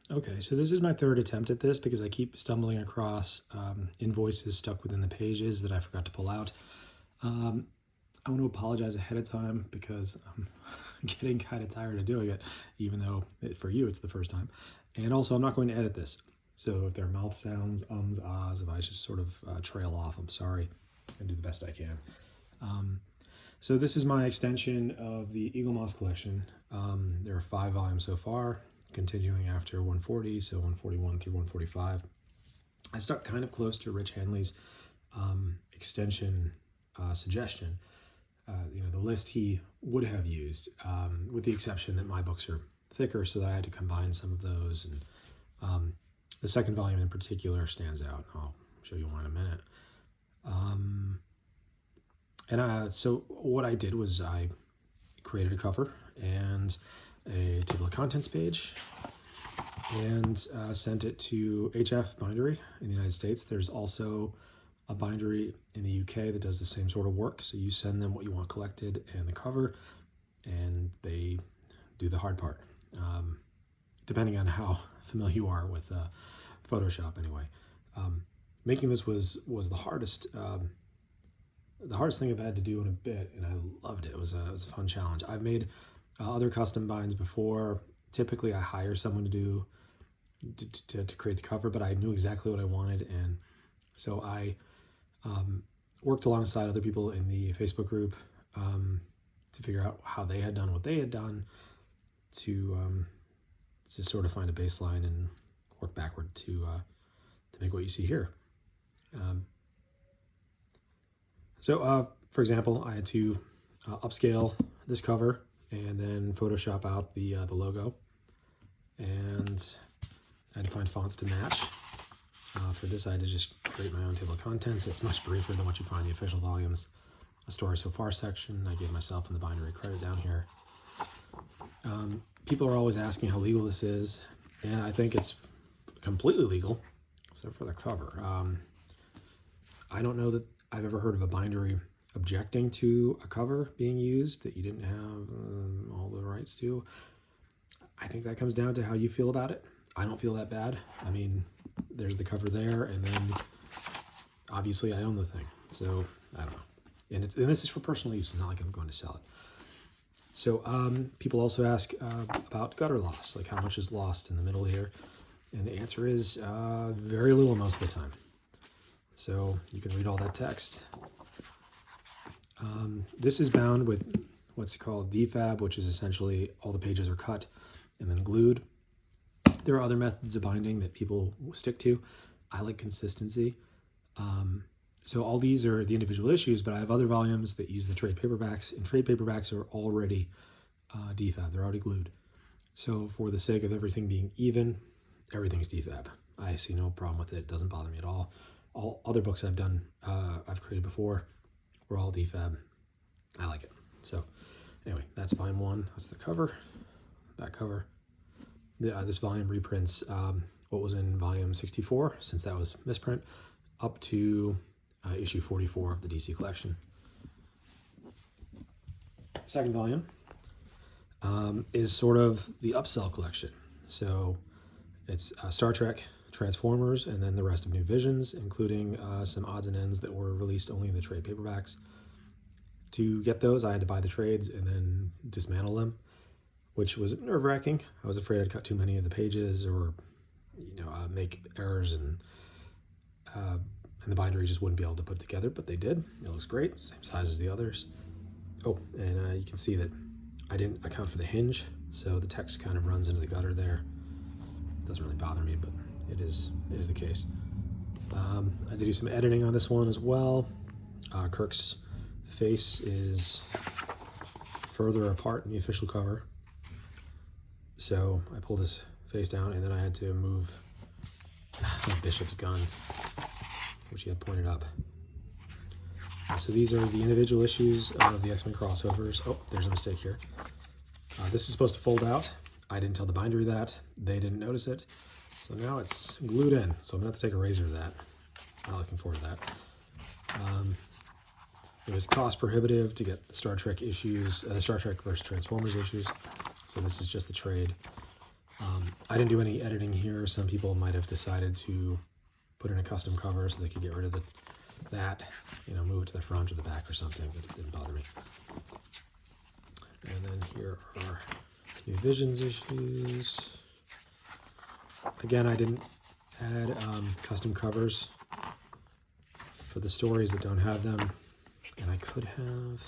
Okay, so this is my third attempt at this because I keep stumbling across invoices stuck within the pages that I forgot to pull out. I want to apologize ahead of time because I'm getting kind of tired of doing it, even though for you it's the first time. And also, I'm not going to edit this. So if there are mouth sounds, ums, ahs, if I just sort of trail off, I'm sorry. I do the best I can. So this is my extension of the Eaglemoss collection. There are 5 volumes so far, continuing after 140, so 141 through 145. I stuck kind of close to Rich Handley's extension suggestion. The list he would have used, with the exception that my books are thicker, so that I had to combine some of those. And the second volume in particular stands out. I'll show you why in a minute. So what I did was I created a cover and a table of contents page and sent it to HF Bindery in the United States. There's also a bindery in the UK that does the same sort of work. So you send them what you want collected and the cover, and they do the hard part, depending on how familiar you are with Photoshop anyway. Making this was the hardest thing I've had to do in a bit, and I loved it. It was a fun challenge. I've made other custom binds before. Typically I hire someone to create the cover, but I knew exactly what I wanted, and so I worked alongside other people in the Facebook group to figure out how they had done what they had done to sort of find a baseline and work backward to make what you see here. For example, I had to upscale this cover and then Photoshop out the logo, and I had to find fonts to match. For this, I had to just create my own table of contents. It's much briefer than what you find in the official volumes. A story so far section. I gave myself in the bindery credit down here. People are always asking how legal this is, and I think it's completely legal, except for the cover. I don't know that I've ever heard of a bindery objecting to a cover being used that you didn't have all the rights to. I think that comes down to how you feel about it. I don't feel that bad. I mean, there's the cover there, and then obviously I own the thing, so I don't know. And this is for personal use. It's not like I'm going to sell it. So people also ask about gutter loss, like how much is lost in the middle here, and the answer is very little most of the time. So you can read all that text. This is bound with what's called defab, which is essentially all the pages are cut and then glued. There are other methods of binding that people stick to. I like consistency. So all these are the individual issues, but I have other volumes that use the trade paperbacks, and trade paperbacks are already defab. They're already glued. So for the sake of everything being even, everything's defab. I see no problem with it. It doesn't bother me at all. All other books I've done, I've created before, were all defab. I like it. So anyway, that's volume 1. That's the cover, that cover. This volume reprints what was in volume 64, since that was misprint, up to issue 44 of the DC collection. Second volume is sort of the upsell collection. So it's Star Trek, Transformers, and then the rest of New Visions, including some odds and ends that were released only in the trade paperbacks. To get those, I had to buy the trades and then dismantle them, which was nerve-wracking. I was afraid I'd cut too many of the pages or, make errors, and the bindery just wouldn't be able to put it together, but they did. It looks great, same size as the others. Oh, and you can see that I didn't account for the hinge, so the text kind of runs into the gutter there. It doesn't really bother me, but it is the case. I had to do some editing on this one as well. Kirk's face is further apart in the official cover, so I pulled his face down, and then I had to move Bishop's gun, which he had pointed up. So these are the individual issues of the X-Men crossovers. Oh, there's a mistake here. This is supposed to fold out. I didn't tell the bindery that. They didn't notice it. So now it's glued in. So I'm gonna have to take a razor to that. Not looking forward to that. It was cost prohibitive to get the Star Trek issues, Star Trek versus Transformers issues. So this is just the trade. I didn't do any editing here. Some people might have decided to put in a custom cover so they could get rid of that, move it to the front or the back or something, but it didn't bother me. And then here are New Visions issues. Again, I didn't add custom covers for the stories that don't have them, and I could have.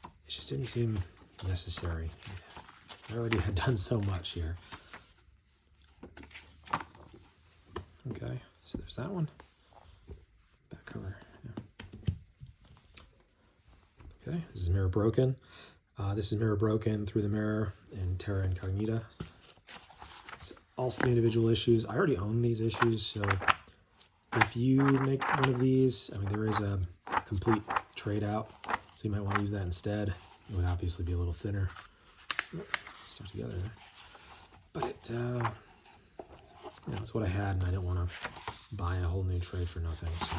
It just didn't seem necessary. I already had done so much here. Okay, so there's that one. Back cover. Yeah. Okay, this is Mirror Broken. This is Mirror Broken, Through the Mirror, and Terra Incognita. It's also the individual issues. I already own these issues, so if you make one of these, there is a complete trade out, so you might want to use that instead. It would obviously be a little thinner. Start together there. But it, it's what I had, and I didn't want to buy a whole new trade for nothing. So.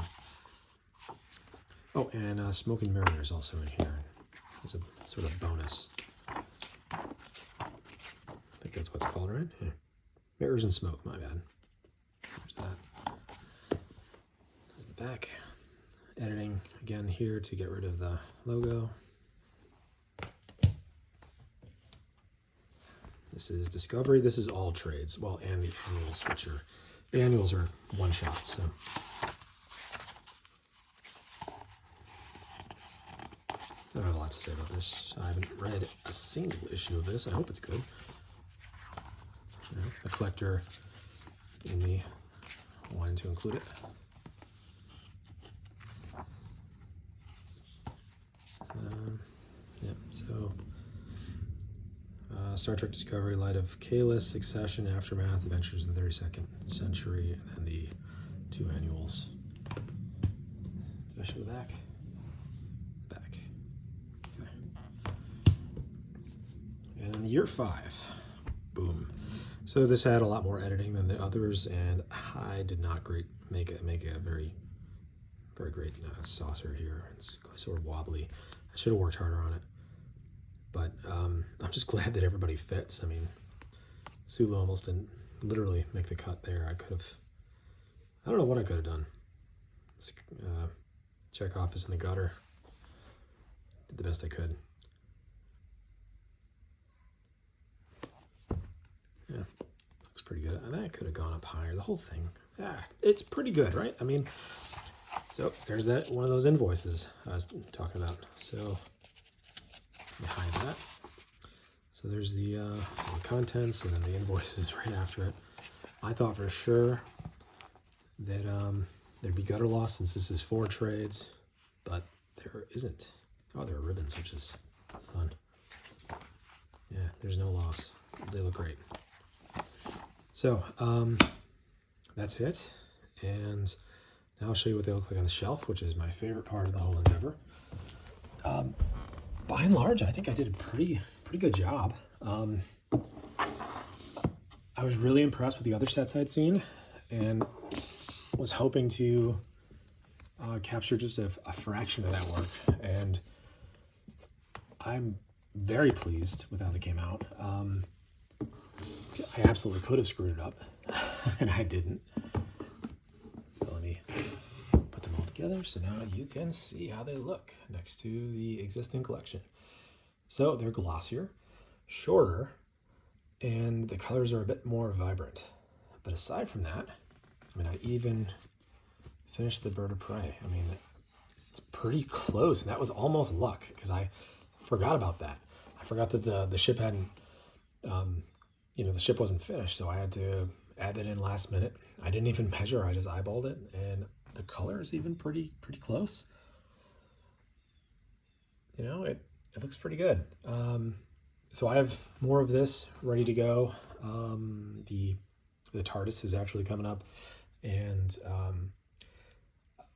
Oh, and Smoke and Mirror is also in here. It's a sort of bonus. I think that's what's called, right? Yeah. Mirrors and Smoke, my bad. There's that. There's the back. Editing again here to get rid of the logo. This is Discovery. This is all trades. Well, and the annuals, the annuals are one shots. So I don't have a lot to say about this. I haven't read a single issue of this. I hope it's good. The collector in me wanted to include it. So Star Trek Discovery, Light of Kalis, Succession, Aftermath, Adventures in the 32nd Century, and then the 2 annuals. Did I show the back? Back. Okay. And then year 5. Boom. So this had a lot more editing than the others, and I did not make a very, very great saucer here. It's sort of wobbly. I should have worked harder on it. But I'm just glad that everybody fits. Sulu almost didn't literally make the cut there. I don't know what I could have done. Chekhov is in the gutter. Did the best I could. Yeah, looks pretty good. I could have gone up higher. The whole thing. Yeah, it's pretty good, right? So there's one of those invoices I was talking about. So behind that. So there's the contents and then the invoices right after it. I thought for sure that there'd be gutter loss since this is 4 trades, but there isn't. Oh, there are ribbons, which is fun. Yeah, there's no loss. They look great. So that's it. And now I'll show you what they look like on the shelf, which is my favorite part of the whole endeavor. By and large, I think I did a pretty good job. I was really impressed with the other sets I'd seen, and was hoping to capture just a fraction of that work. And I'm very pleased with how they came out. I absolutely could have screwed it up, and I didn't. So let me put them all together so now you can see how they look next to the existing collection. So they're glossier, shorter, and the colors are a bit more vibrant. But aside from that, I even finished the Bird of Prey. It's pretty close, and that was almost luck because I forgot about that. I forgot that the ship hadn't, the ship wasn't finished, so I had to add that in last minute. I didn't even measure; I just eyeballed it, and the color is even pretty close. It looks pretty good. So I have more of this ready to go. The TARDIS is actually coming up, and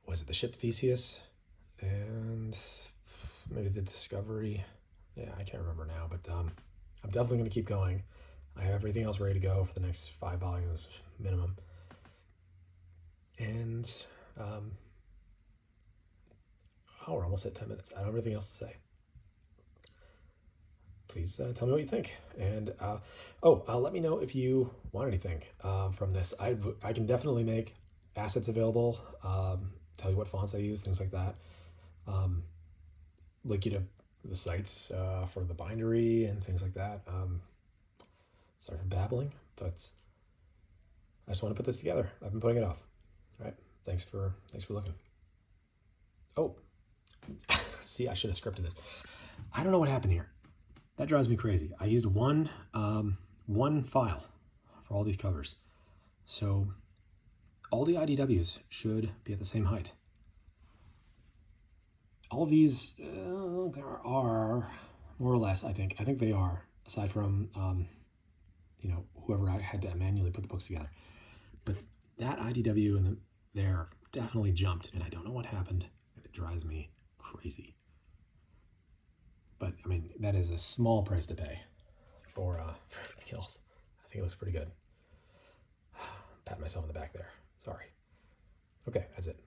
was it the ship Theseus, and maybe the Discovery? Yeah, I can't remember now, but I'm definitely going to keep going. I have everything else ready to go for the next 5 volumes minimum. And we're almost at 10 minutes. I don't have anything else to say. please tell me what you think. And let me know if you want anything from this. I can definitely make assets available, tell you what fonts I use, things like that. Link you to the sites for the bindery and things like that. Sorry for babbling, but I just want to put this together. I've been putting it off. All right. Thanks for looking. Oh, see, I should have scripted this. I don't know what happened here. That drives me crazy. I used one file for all these covers. So all the IDWs should be at the same height. All of these are more or less, I think they are, aside from, whoever I had to manually put the books together. But that IDW and there definitely jumped, and I don't know what happened, and it drives me crazy. But, I mean, that is a small price to pay for everything else. I think it looks pretty good. Pat myself on the back there. Sorry. Okay, that's it.